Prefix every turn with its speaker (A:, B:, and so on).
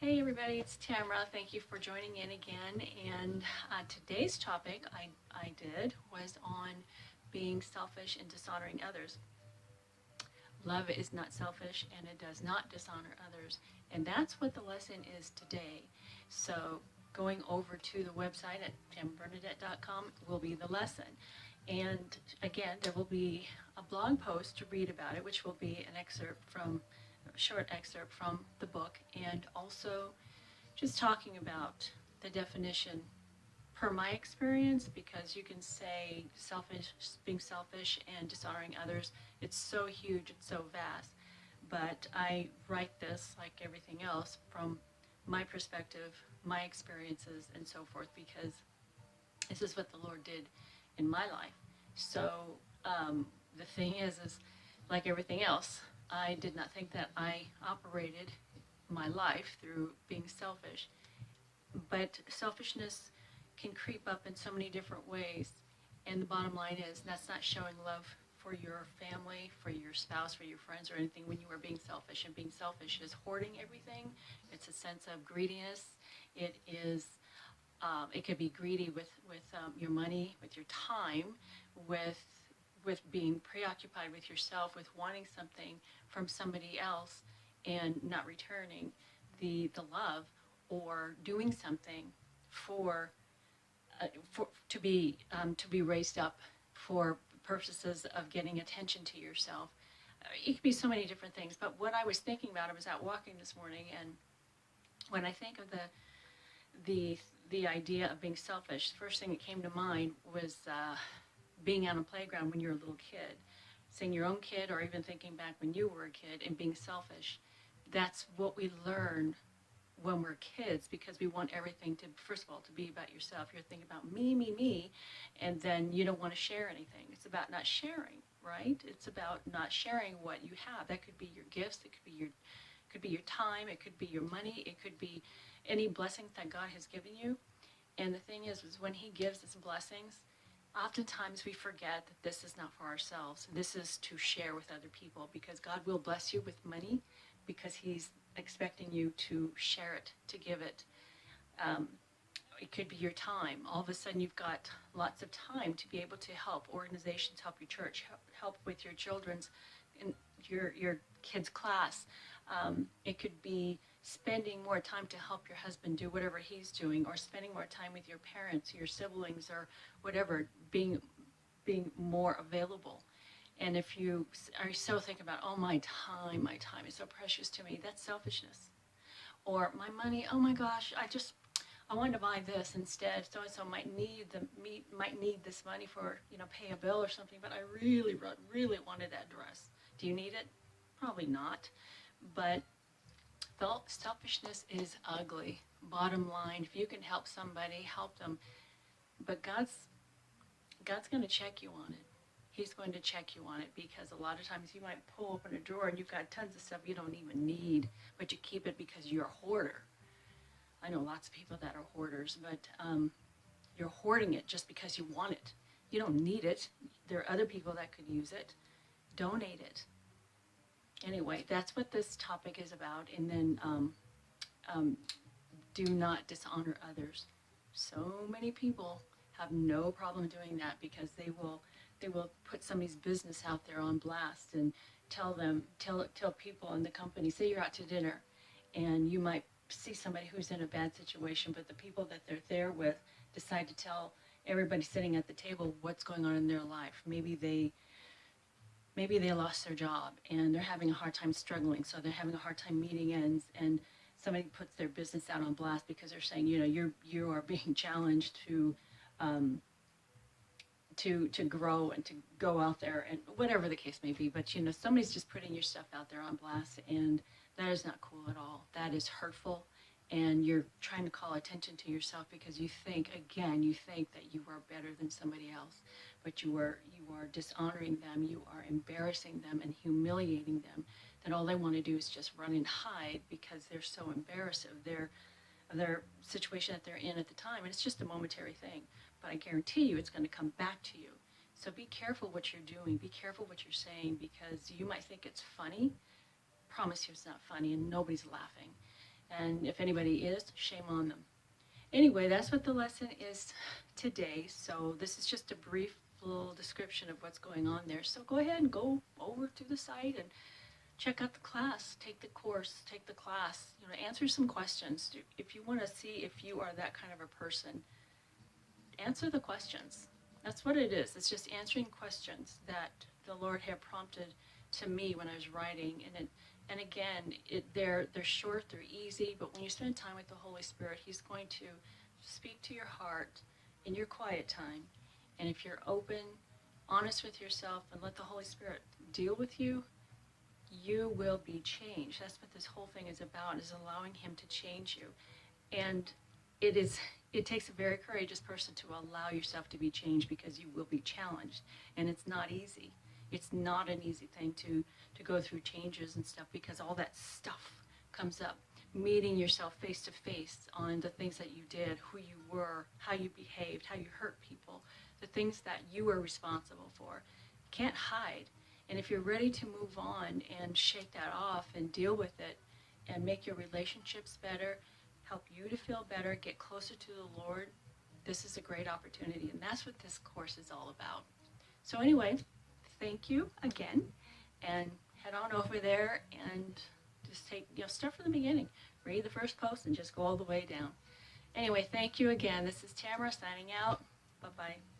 A: Hey everybody, it's Tamara. Thank you for joining in again. And today's topic I did was on being selfish and dishonoring others. Love is not selfish and it does not dishonor others. And that's what the lesson is today. So going over to the website at tamarabernadette.com will be the lesson. And again, there will be a blog post to read about it, which will be an excerpt from a short excerpt from the book, and also just talking about the definition per my experience, because you can say being selfish and dishonoring others, it's so huge, it's so vast. But I write this, like everything else, from my perspective, my experiences, and so forth, because this is what the Lord did in my life. So the thing is like everything else, I did not think that I operated my life through being selfish. But selfishness can creep up in so many different ways. And the bottom line is that's not showing love for your family, for your spouse, for your friends, or anything when you are being selfish. And being selfish is hoarding everything. It's a sense of greediness. It is. It could be greedy with your money, with your time, with being preoccupied with yourself, with wanting something from somebody else and not returning the love, or doing something for to be raised up for purposes of getting attention to yourself. It could be so many different things. But what I was thinking about, I was out walking this morning, and when I think of the idea of being selfish, the first thing that came to mind was being on a playground when you're a little kid, seeing your own kid, or even thinking back when you were a kid and being selfish. That's what we learn when we're kids, because we want everything to, first of all, to be about yourself. You're thinking about me, and then you don't want to share anything. It's about not sharing, right? It's about not sharing what you have. That could be your gifts, it could be your time, it could be your money, it could be any blessings that God has given you. And the thing is when He gives us blessings, oftentimes we forget that this is not for ourselves. This is to share with other people, because God will bless you with money because He's expecting you to share it, to give it. It could be your time. All of a sudden you've got lots of time to be able to help organizations, help your church, help with your children's, in your kids' class. It could be spending more time to help your husband do whatever he's doing, or spending more time with your parents, your siblings, or whatever, being more available. And if you are so thinking about, oh, my time is so precious to me, that's selfishness. Or my money, oh my gosh, I wanted to buy this instead. So and so might need this money for, pay a bill or something, but I really wanted that dress. Do you need it? Probably not. But selfishness is ugly. Bottom line, if you can help somebody, help them. But God's going to check you on it. He's going to check you on it, because a lot of times you might pull open a drawer and you've got tons of stuff you don't even need, but you keep it because you're a hoarder. I know lots of people that are hoarders, but you're hoarding it just because you want it. You don't need it. There are other people that could use it. Donate it. Anyway, that's what this topic is about. And then do not dishonor others. So many people have no problem doing that, because they will put somebody's business out there on blast and tell people in the company. Say you're out to dinner and you might see somebody who's in a bad situation, but the people that they're there with decide to tell everybody sitting at the table what's going on in their life. Maybe they lost their job and they're having a hard time struggling, so they're having a hard time meeting ends, and somebody puts their business out on blast because they're saying, you are being challenged to grow and to go out there, and whatever the case may be. But somebody's just putting your stuff out there on blast, and that is not cool at all. That is hurtful, and you're trying to call attention to yourself because you think that you are better than somebody else, but you are dishonoring them, you are embarrassing them and humiliating them. Then all they want to do is just run and hide because they're so embarrassed of their situation that they're in at the time, and it's just a momentary thing. But I guarantee you it's going to come back to you. So be careful what you're doing. Be careful what you're saying, because you might think it's funny. I promise you it's not funny, and nobody's laughing. And if anybody is, shame on them. Anyway, that's what the lesson is today. So this is just a brief little description of what's going on there. So go ahead and go over to the site and check out the class, take the course, take the class, answer some questions. If you want to see if you are that kind of a person, answer the questions. That's what it is. It's just answering questions that the Lord had prompted to me when I was writing. And again, they're short, they're easy, but when you spend time with the Holy Spirit, He's going to speak to your heart in your quiet time. And if you're open, honest with yourself, and let the Holy Spirit deal with you, you will be changed. That's what this whole thing is about, is allowing Him to change you. And it takes a very courageous person to allow yourself to be changed, because you will be challenged. And it's not easy. It's not an easy thing to go through changes and stuff, because all that stuff comes up. Meeting yourself face to face on the things that you did, who you were, how you behaved, how you hurt people, the things that you were responsible for. You can't hide. And if you're ready to move on and shake that off and deal with it and make your relationships better, help you to feel better, get closer to the Lord, this is a great opportunity. And that's what this course is all about. So anyway, thank you again, and head on over there and just start from the beginning. Read the first post and just go all the way down. Anyway, thank you again. This is Tamara signing out. Bye-bye.